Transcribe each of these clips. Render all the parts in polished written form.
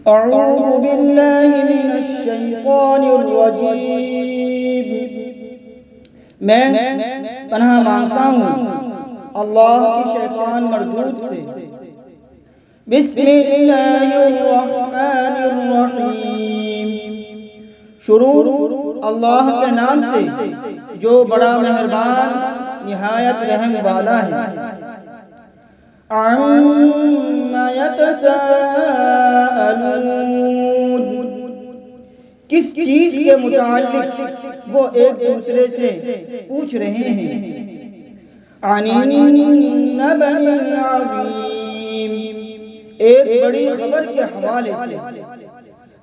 اعوذ باللہ من الشیطان الرجیم۔ میں پناہ مانگتا ہوں اللہ کی شیطان مردود سے۔ بسم اللہ الرحمن الرحیم۔ شروع اللہ کے نام سے جو بڑا مہربان نہایت رحم والا ہے۔ عَمَّ يَتَسَاءَلُونَ، کس چیز کے متعلق وہ ایک دوسرے سے پوچھ رہے ہیں۔ عَنِ النَّبَإِ الْعَظِيمِ، ایک بڑی خبر کے حوالے سے۔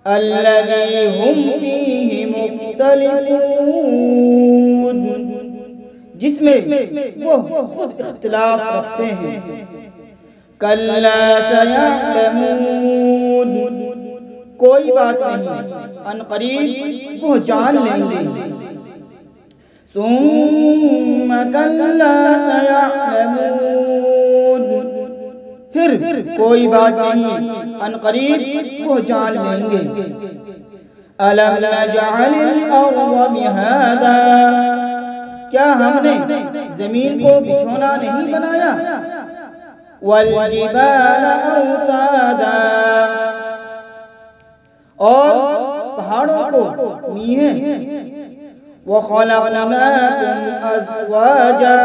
الَّذِي هُمْ فِيهِ مُخْتَلِفُونَ، جس میں وہ خود اختلاف رکھتے ہیں۔ كَلَّا سَيَعْلَمُونَ، کوئی بات نہیں، ان قریب وہ جان لیں گے۔ ثُمَّ كَلَّا سَيَعْلَمُونَ، پھر کوئی بات نہیں، ان قریب وہ جان لیں گے۔ أَلَمْ نَجْعَلِ الْأَرْضَ مِهَادًا، کیا ہم نے زمین کو بچھونا نہیں بنایا؟ وَالْجِبَالَ أَوْتَادًا، اور پہاڑوں کو میئیں۔ وَخَلَقْنَاكُمْ أَزْوَاجًا،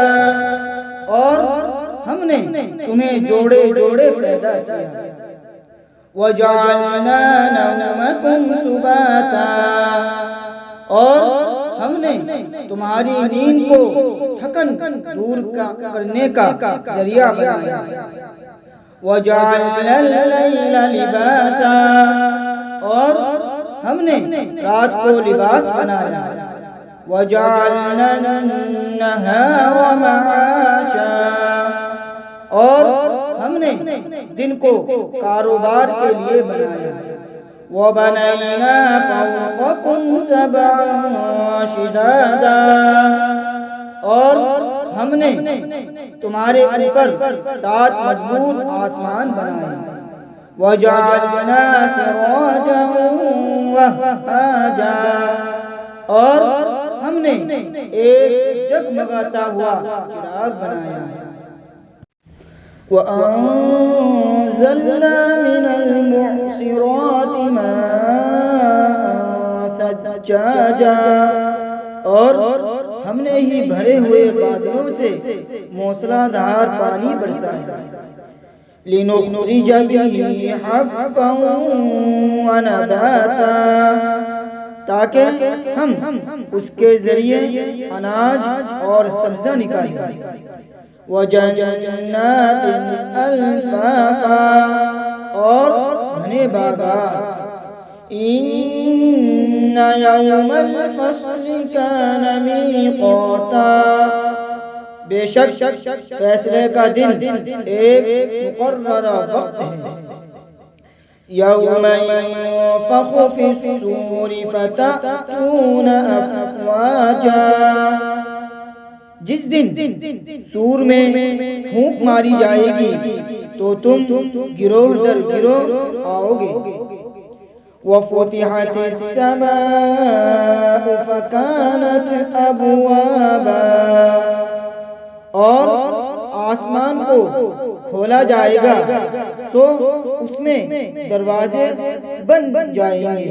اور ہم نے تمہیں جوڑے جوڑے پیدا کیا۔ وَجَعَلْنَا نَوْمَكُمْ سُبَاتًا، اور ہم نے تمہاری نیند کو تھکن دور کرنے کا ذریعہ بنایا۔ وَجَعَلْنَا اللَّيْلَ لِبَاسًا، اور ہم نے رات کو لباس بنایا۔ وَجَعَلْنَا النَّهَارَ مَعَاشًا، اور ہم نے دن کو کاروبار کے لیے بنایا۔ وَبَنَيْنَا فَوْقَكُمْ سَبْعًا شِدَادًا، اور ہم نے تمہارے اوپر 7 مضبوط آسمان بنائے۔ وَجَعَلْنَا سِرَاجًا وَهَّاجًا، اور ہم نے ایک جگمگاتا ہوا چراغ بنایا۔ وَأَنزَلْنَا مِنَ الْمُعْصِرَاتِ مَاءً ثَجَّاجًا، اور ہم نے ہی بھرے ہوئے بادلوں سے موسلا دھار پانی برسایا۔ لِنُخْرِجَ بِهِ حَبًّا وَنَبَاتًا، تاکہ ہم اس کے ذریعے اناج اور سبزہ نکالیں۔ وَجَنَّاتٍ أَلْفَافًا، اور گھنے باغات۔ إِنَّ يَوْمَ الْفَصْلِ كَانَ مِيقَاتًا، بے شک فیصلے کا دن ایک مقررہ وقت ہے۔ يَوْمَ يُنفَخُ فِي الصُّورِ فَتَأْتُونَ أَفْوَاجًا، جس دن سور میں پھونک ماری جائے گی تو تم گروہ در گروہ آؤ گے۔ وَفُتِحَتِ السَّمَاءُ فَكَانَتْ أَبْوَابًا، اور آسمان کو کھولا جائے گا تو اس میں دروازے بن جائیں گے۔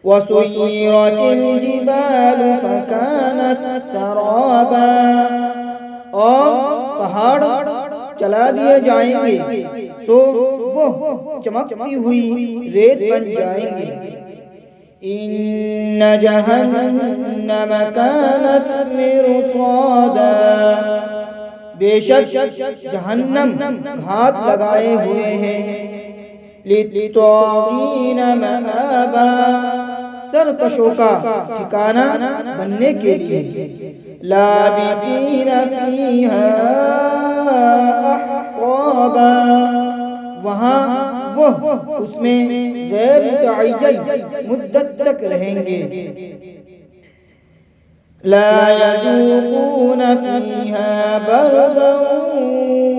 وَسُيِّرَتِ الْجِبَالُ فَكَانَتْ سَرَابًا، اور پہاڑ چلا دیے جائیں گے تو وہ چمکتی ہوئی ریت بن جائیں گے۔ إِنَّ جَهَنَّمَ كَانَتْ مِرْصَادًا، بے شک جہنم گھات لگائے ہوئے ہیں۔ لِلطَّاغِينَ مَآبًا، سرکشوں کا ٹھکانہ بننے کے لیے۔ لَابِثِينَ فِيهَا أَحْقَابًا، وہاں وہ اس میں غیر متعین مدت تک رہیں گے۔ لا يذوقون فيها بردا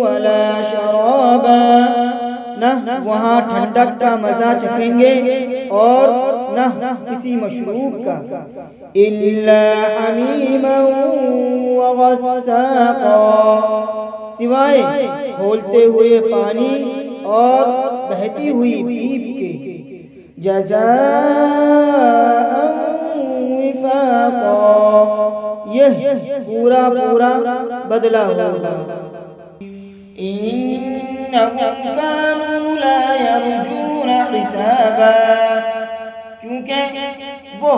ولا شرابا، نہ وہاں ٹھنڈک کا مزہ چکھیں گے اور نہ کسی مشروب کا، الا حمیما وغساقا، سوائے کھولتے ہوئے پانی اور بہتی ہوئی پیپ کے، جزاء وفاقا، یہ پورا بدلہ ہوگا۔ انہم کانوا لا یرجون حسابا، کیونکہ وہ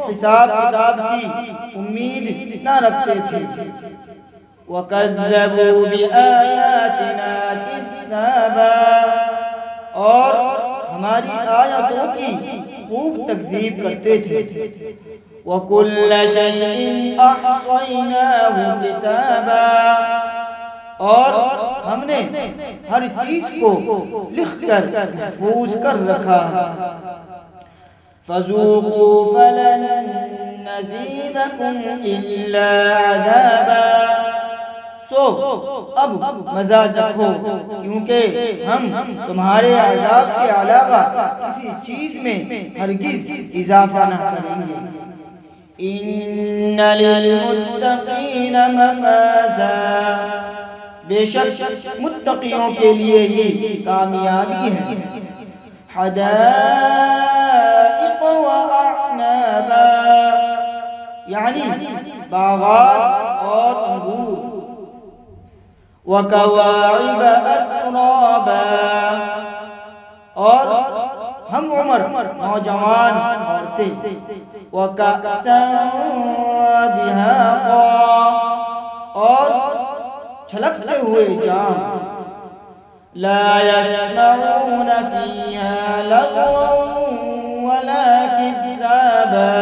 حساب کتاب کی امید نہ رکھتے تھے، وَكَذَّبُوا بِآيَاتِنَا كِذَّابًا، اور ہماری آیتوں کی خوب تکذیب کرتے تھے، وَكُلَّ شَيْءٍ أَحْصَيْنَاهُ كِتَابًا، اور ہم نے ہر چیز کو لکھ کر محفوظ کر رکھا، فَذُوقُوا فَلَن نَّزِيدَكُمْ إِلَّا عَذَابًا، سو اب مزہ چکھو، کیونکہ ہم تمہارے عذاب کے علاوہ کسی چیز میں ہرگز اضافہ نہ کریں گے۔ ان للمتقین مفازا، بے شک متقیوں کے لیے یہ کامیابی ہے، حدائق واعنابا، یعنی باغات اور انگور، وَكَوَاعِبَ أَتْرَابًا، اور ہم عمر نوجوان عورتیں، وَكَأْسًا دِهَاقًا، اور چھلکتے ہوئے جام، لا يسمعون فيها لغوا ولا كذابا،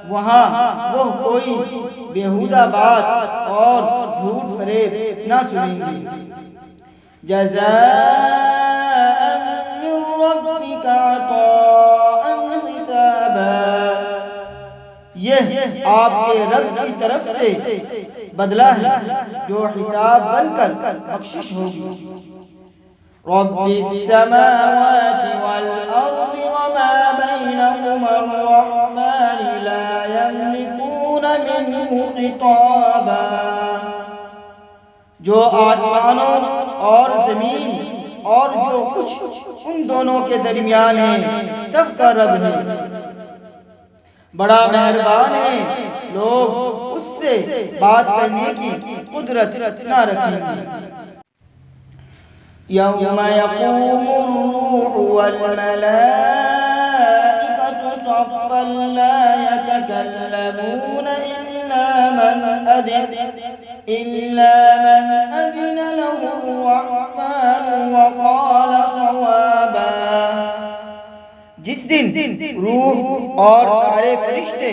وہاں وہ کوئی بیہودہ بات اور جھوٹ فریب نہ سنیں گے، جزاء من ربك عطاء حسابا، یہ آپ کے رب کی طرف سے بدلہ ہے جو حساب بن کر بخشش ہوگی۔ رب السماوات والأرض وما بينهما الرحمن لا يملكون منه خطابا، جو آسمانوں اور زمین اور جو کچھ ان دونوں کے درمیان ہے سب کا رب ہے، بڑا مہربان ہے، لوگ اس سے بات کرنے کی قدرت نہ رکھیں گے۔ یوم یقوم الروح والملائکۃ صفا لا یتکلمون إلا من أذن له الرحمن وقال صوابا، جس دن روح اور سارے فرشتے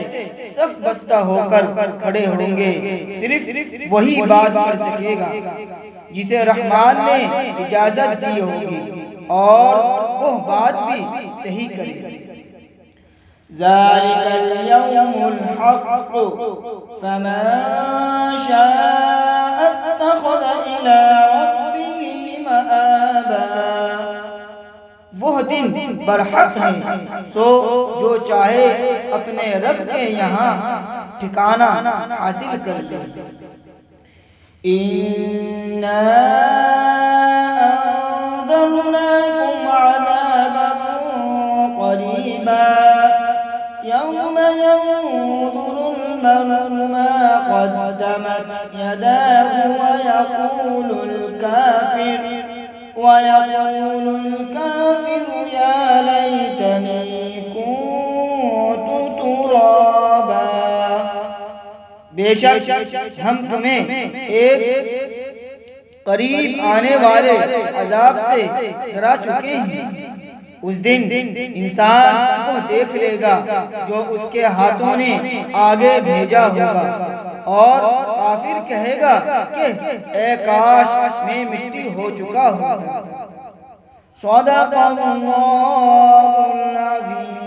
صف بستہ ہو کر کھڑے ہوں گے، صرف وہی بات کر سکے گا جسے رحمان نے اجازت دی ہوگی، اور وہ بات بھی صحیح کرے گا۔ ذَلِكَ الْيَوْمُ الْحَقُّ فَمَن شَاءَ اتَّخَذَ إِلَىٰ رَبِّهِ مَآبًا، وہ دن برحق ہے، سو جو چاہے اپنے رب کے یہاں ٹھکانہ حاصل کر لے۔ إِنَّا أَنذَرْنَاكُمْ عَذَابًا قَرِيبًا يَوْمَ يَنظُرُ الْمَرْءُ مَا قَدَّمَتْ يَدَاهُ وَيَقُولُ الْكَافِرُ يَا لَيْتَنِي كُنتُ تُرَابًا، بے شک ہم تمہیں ایک قریب آنے والے عذاب سے ڈرا چکے ہیں، اس دن انسان کو دیکھ لے گا جو اس کے ہاتھوں نے آگے بھیجا ہوگا، اور کافر کہے گا کہ اے کاش میں مٹی ہو چکا ہوتا۔ صدق اللہ العظیم۔